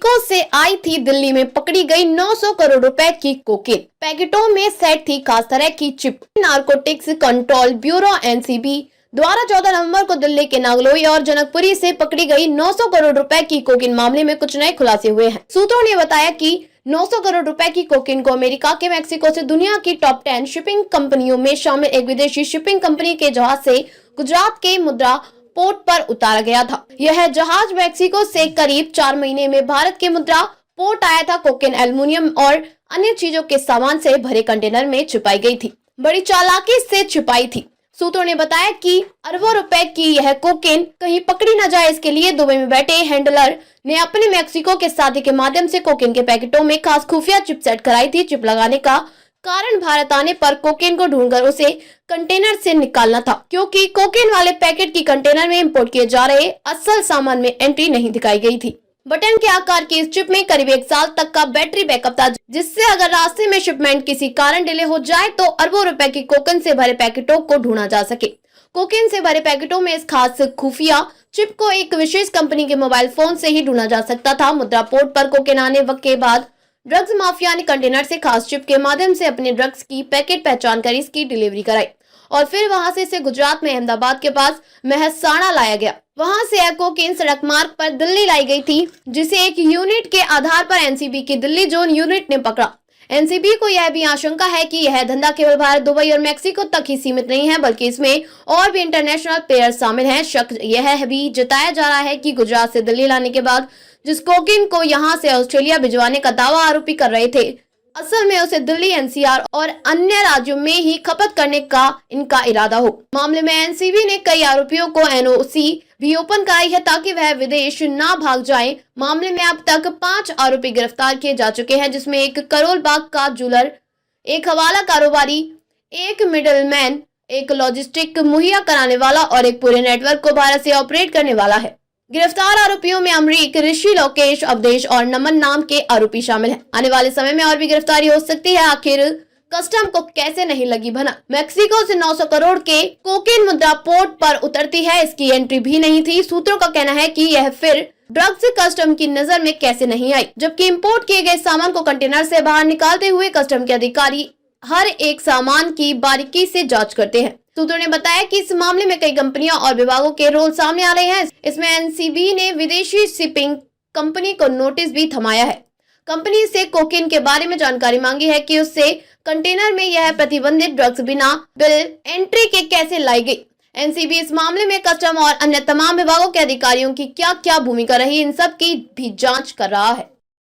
Mexico से आई थी, दिल्ली में पकड़ी गई 900 करोड़ रुपए की कोकेन। पैकेटों में सेट थी खास तरह की chip. Narcotics control bureau NCB द्वारा 14 नवंबर को दिल्ली के नागलोई और जनकपुरी से पकड़ी गई 900 करोड़ रुपए की कोकेन मामले में कुछ नए खुलासे हुए हैं। सूत्रों ने बताया कि 900 करोड़ रुपए की कोकेन को अमेरिका के मैक्सिको से दुनिया की टॉप 10 शिपिंग कंपनियों में शामिल एक विदेशी शिपिंग कंपनी के जहाज से गुजरात के मुद्रा पोर्ट पर उतारा गया था। यह जहाज मैक्सिको से करीब 4 महीने में भारत के मुद्रा पोर्ट आया था। कोकेन एल्युमिनियम और अन्य चीजों के सामान से भरे कंटेनर में छिपाई गई थी, बड़ी चालाकी से छिपाई थी। सूत्रों ने बताया कि अरबों रुपए की यह कोकेन कहीं पकड़ी न जाए, इसके लिए दुबई में बैठे हैंडलर ने अपने मैक्सिको के साथी के माध्यम से कोकेन के पैकेटों में खास खुफिया चिप सेट कराई थी। चिप लगाने का कारण भारत आने पर कोकेन को ढूंढकर उसे कंटेनर से निकालना था, क्योंकि कोकेन वाले पैकेट की कंटेनर में इंपोर्ट किए जा रहे असल सामान में एंट्री नहीं दिखाई गई थी। बटन के आकार की इस चिप में करीब 1 साल तक का बैटरी बैकअप था, जिससे अगर रास्ते में शिपमेंट किसी कारण डिले हो जाए तो अरबों रुपए की कोकेन से भरे पैकेटों को ढूंढा जा सके। कोकेन से भरे पैकेटों में इस खास खुफिया चिप को एक विशेष कंपनी के मोबाइल फोन से ही ढूंढा जा सकता था। मुद्रा पोर्ट पर कोकेन आने के बाद ड्रग्स माफिया ने कंटेनर से खास चिप के माध्यम से अपने ड्रग्स की पैकेट पहचान कर इसकी डिलीवरी कराई और फिर वहां से इसे गुजरात में अहमदाबाद के पास मेहसाणा लाया गया। वहां से यह कोकेन सड़क मार्ग पर दिल्ली लाई गई थी, जिसे एक यूनिट के आधार पर एनसीबी की दिल्ली जोन यूनिट ने पकड़ा। एनसीबी को यह भी आशंका है कि यह धंधा केवल भारत, दुबई और मैक्सिको तक ही सीमित नहीं है, बल्कि इसमें और भी इंटरनेशनल प्लेयर शामिल हैं। शक यह भी जताया जा रहा है कि गुजरात से दिल्ली लाने के बाद जिस कोकेन को यहां से ऑस्ट्रेलिया भिजवाने का दावा आरोपी कर रहे थे, असल में उसे दिल्ली, एनसीआर और अन्य राज्यों में ही खपत करने का इनका इरादा हो। मामले में एनसीबी ने कई आरोपियों को एनओसी भी ओपन कराई है ताकि वह विदेश ना भाग जाए। मामले में अब तक 5 आरोपी गिरफ्तार किए जा चुके हैं, जिसमें एक करोल बाग का ज्वेलर, एक हवाला कारोबारी, एक मिडलमैन, एक लॉजिस्टिक मुहैया कराने वाला और एक पूरे नेटवर्क को भारत से ऑपरेट करने वाला है। गिरफ्तार आरोपियों में अमरीक, ऋषि, लोकेश, अवधेश और नमन नाम के आरोपी शामिल हैं। आने वाले समय में और भी गिरफ्तारी हो सकती है। आखिर कस्टम को कैसे नहीं लगी भनक? मैक्सिको से 900 करोड़ के कोकेन मुद्रा पोर्ट पर उतरती है, इसकी एंट्री भी नहीं थी। सूत्रों का कहना है कि यह फिर ड्रग्स कस्टम की नजर में कैसे नहीं आई, जबकि इंपोर्ट किए गए सामान को कंटेनर से बाहर निकालते हुए कस्टम के अधिकारी हर एक सामान की बारीकी से जांच करते हैं। सूत्रों ने बताया कि इस मामले में कई कंपनियां और विभागों के रोल सामने आ रहे हैं। इसमें एनसीबी ने विदेशी शिपिंग कंपनी को नोटिस भी थमाया है। कंपनी से कोकेन के बारे में जानकारी मांगी है कि उससे कंटेनर में यह प्रतिबंधित ड्रग्स बिना बिल एंट्री के कैसे लाई गई। एनसीबी इस मामले में कस्टम और अन्य तमाम विभागों के अधिकारियों की क्या क्या भूमिका रही, इन सब की भी जांच कर रहा है।